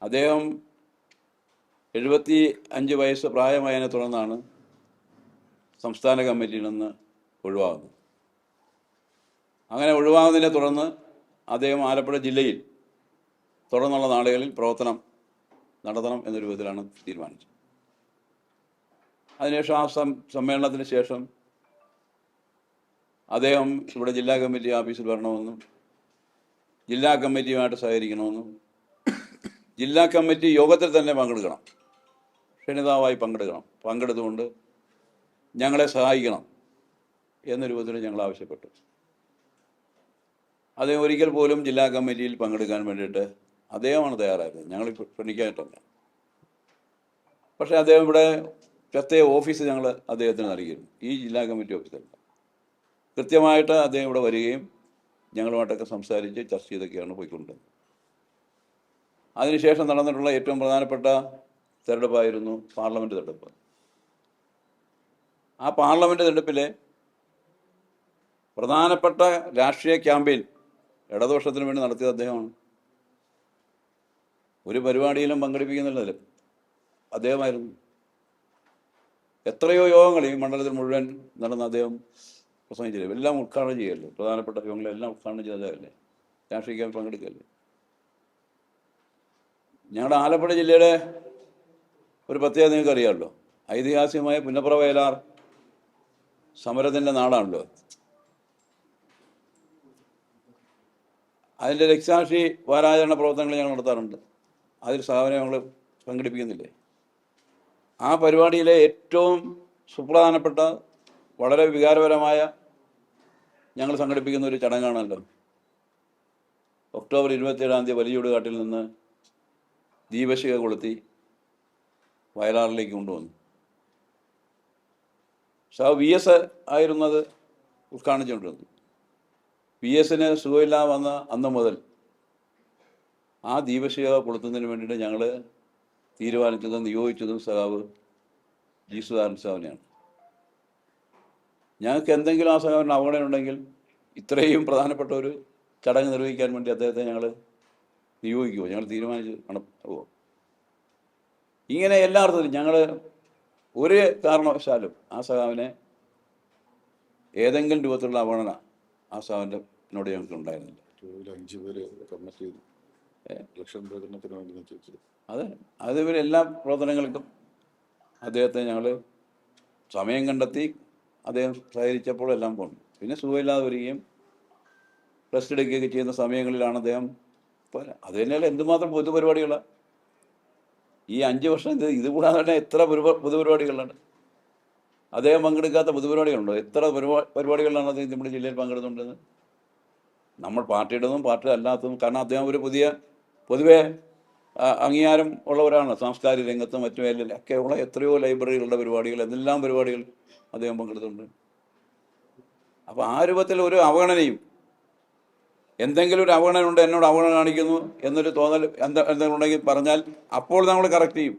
അദ്ദേഹം 75 വയസ്സ് പ്രായമായതിനെ തുടർന്നാണ് സംസ്ഥാന കമ്മിറ്റിയിൽ നിന്ന് ഒഴിവാകുന്നത്. അങ്ങനെ ഒഴിവാകുന്നതിനെ തുടർന്ന് അദ്ദേഹം ആലപ്പുഴ ജില്ലയിൽ തുടർന്നുള്ള നാളുകളിൽ പ്രവർത്തനം നടത്തണം എന്നൊരു വിധത്തിലാണ് തീരുമാനിച്ചത്. അതിനുശേഷം ആ സമ്മേളനത്തിന് ശേഷം അദ്ദേഹം ഇവിടെ ജില്ലാ കമ്മിറ്റി ഓഫീസിൽ വരണമെന്നും ജില്ലാ കമ്മിറ്റിയുമായിട്ട് സഹകരിക്കണമെന്നും ജില്ലാ കമ്മിറ്റി യോഗത്തിൽ തന്നെ പങ്കെടുക്കണം, ക്ഷണിതാവായി പങ്കെടുത്തുകൊണ്ട് ഞങ്ങളെ സഹായിക്കണം എന്ന രൂപത്തിൽ ഞങ്ങൾ ആവശ്യപ്പെട്ടു. അദ്ദേഹം ഒരിക്കൽ പോലും ജില്ലാ കമ്മിറ്റിയിൽ പങ്കെടുക്കാൻ വേണ്ടിയിട്ട് അദ്ദേഹമാണ് തയ്യാറായിരുന്നത്, ഞങ്ങൾ ക്ഷണിക്കാനിട്ടല്ല. പക്ഷേ അദ്ദേഹം ഇവിടെ പ്രത്യേക ഓഫീസ് ഞങ്ങൾ അദ്ദേഹത്തിന് നൽകിയിരുന്നു, ഈ ജില്ലാ കമ്മിറ്റി ഓഫീസല്ല. കൃത്യമായിട്ട് അദ്ദേഹം ഇവിടെ വരികയും ഞങ്ങളുമായിട്ടൊക്കെ സംസാരിച്ച് ചർച്ച ചെയ്തൊക്കെയാണ് പോയിക്കൊണ്ടിരുന്നത്. അതിനുശേഷം നടന്നിട്ടുള്ള ഏറ്റവും പ്രധാനപ്പെട്ട തെരഞ്ഞെടുപ്പായിരുന്നു പാർലമെൻറ്റ് തെരഞ്ഞെടുപ്പ്. ആ പാർലമെൻറ്റ് തെരഞ്ഞെടുപ്പിലെ പ്രധാനപ്പെട്ട രാഷ്ട്രീയ ക്യാമ്പയിൻ ഇടതുപക്ഷത്തിന് വേണ്ടി നടത്തിയത് അദ്ദേഹമാണ്. ഒരു പരിപാടിയിലും പങ്കെടുപ്പിക്കുന്നില്ല അദ്ദേഹമായിരുന്നു. എത്രയോ യോഗങ്ങൾ ഈ മണ്ഡലത്തിൽ മുഴുവൻ നടന്ന അദ്ദേഹം പ്രസംഗിച്ചില്ല, എല്ലാം ഉദ്ഘാടനം ചെയ്യല്ലേ, പ്രധാനപ്പെട്ട യോഗങ്ങളെല്ലാം ഉദ്ഘാടനം ചെയ്തതല്ലേ, രാഷ്ട്രീയ ക്യാമ്പ് പങ്കെടുക്കല്ലേ. ഞങ്ങളുടെ ആലപ്പുഴ ജില്ലയുടെ ഒരു പ്രത്യേകത നിങ്ങൾക്ക് അറിയാമല്ലോ, ഐതിഹാസികമായ പുന്നപ്ര വയലാർ സമരത്തിൻ്റെ നാടാണല്ലോ. അതിൻ്റെ രക്തസാക്ഷി വാരാചരണ പ്രവർത്തനങ്ങൾ ഞങ്ങൾ നടത്താറുണ്ട്. അതിൽ സ്ഥാപനം ഞങ്ങൾ സംഘടിപ്പിക്കുന്നില്ലേ. ആ പരിപാടിയിലെ ഏറ്റവും സുപ്രധാനപ്പെട്ട വളരെ വികാരപരമായ ഞങ്ങൾ സംഘടിപ്പിക്കുന്ന ഒരു ചടങ്ങാണല്ലോ ഒക്ടോബർ 27 വലിയൂട് കാട്ടിൽ നിന്ന് ദീപശിഖ കൊളുത്തി വയലാറിലേക്ക് കൊണ്ടുവന്നു. VS ആയിരുന്നത് ഉദ്ഘാടനിച്ചുകൊണ്ടിരുന്നത്. VSന് സുഖമില്ലാതെ വന്ന അന്ന് മുതൽ ആ ദീപശിഖ കൊളുത്തുന്നതിന് വേണ്ടിയിട്ട് ഞങ്ങൾ തീരുമാനിച്ചതും നിയോഗിച്ചതും സഖാവ് ജി സുധാകരൻ സാറിനെയാണ്. ഞങ്ങൾക്ക് എന്തെങ്കിലും ആ സഖാവിന് അവഗണന ഉണ്ടെങ്കിൽ ഇത്രയും പ്രധാനപ്പെട്ട ഒരു ചടങ്ങ് നിർവഹിക്കാൻ വേണ്ടി അദ്ദേഹത്തെ ഞങ്ങൾ നിയോഗിക്കുമോ, ഞങ്ങൾ തീരുമാനിച്ച് നടത്തുമോ? ഇങ്ങനെ എല്ലാ അർത്ഥത്തിലും ഞങ്ങൾ ഒരു കാരണവശാലും ആ സഖാവിനെ ഏതെങ്കിലും രൂപത്തിലുള്ള അവഗണന ആ സഖാവിൻ്റെ നോട് ഞങ്ങൾക്ക് ഉണ്ടായിരുന്നില്ല. അത് ഇവർ എല്ലാ പ്രവർത്തനങ്ങൾക്കും അദ്ദേഹത്തെ ഞങ്ങൾ സമയം കണ്ടെത്തി അദ്ദേഹം സഹകരിച്ചപ്പോൾ എല്ലാം പോകണം. പിന്നെ സുഖമില്ലാതെ വരികയും റെസ്റ്റ് എടുക്കുകയൊക്കെ ചെയ്യുന്ന സമയങ്ങളിലാണ് അദ്ദേഹം. അത് തന്നെയല്ല എന്തുമാത്രം പൊതുപരിപാടികളാണ് ഈ 5 വർഷം. ഇതുകൂടാതെ തന്നെ എത്ര പൊതുപരിപാടികളാണ് അദ്ദേഹം പങ്കെടുക്കാത്ത പൊതുപരിപാടികളുണ്ടോ? എത്ര പരിപാടികളിലാണ് അദ്ദേഹം നമ്മുടെ ജില്ലയിൽ പങ്കെടുത്തുകൊണ്ടിരുന്നത്. നമ്മൾ പാർട്ടിയുടേതും പാർട്ടി അല്ലാത്തതും. കാരണം അദ്ദേഹം ഒരു പൊതുവെ അംഗീകാരം ഉള്ളവരാണ് സാംസ്കാരിക രംഗത്തും മറ്റു മേഖലയിലൊക്കെ ഉള്ള എത്രയോ ലൈബ്രറികളുടെ പരിപാടികൾ, എന്തെല്ലാം പരിപാടികൾ അദ്ദേഹം പങ്കെടുത്തുണ്ട്. അപ്പോൾ ആ രൂപത്തിൽ ഒരു അവഗണനയും, എന്തെങ്കിലും ഒരു അവഗണന ഉണ്ട്, എന്നോട് അവഗണന കാണിക്കുന്നു എന്നൊരു തോന്നൽ എന്തെങ്കിലും ഉണ്ടെങ്കിൽ പറഞ്ഞാൽ അപ്പോൾ നമ്മൾ കറക്റ്റ് ചെയ്യും.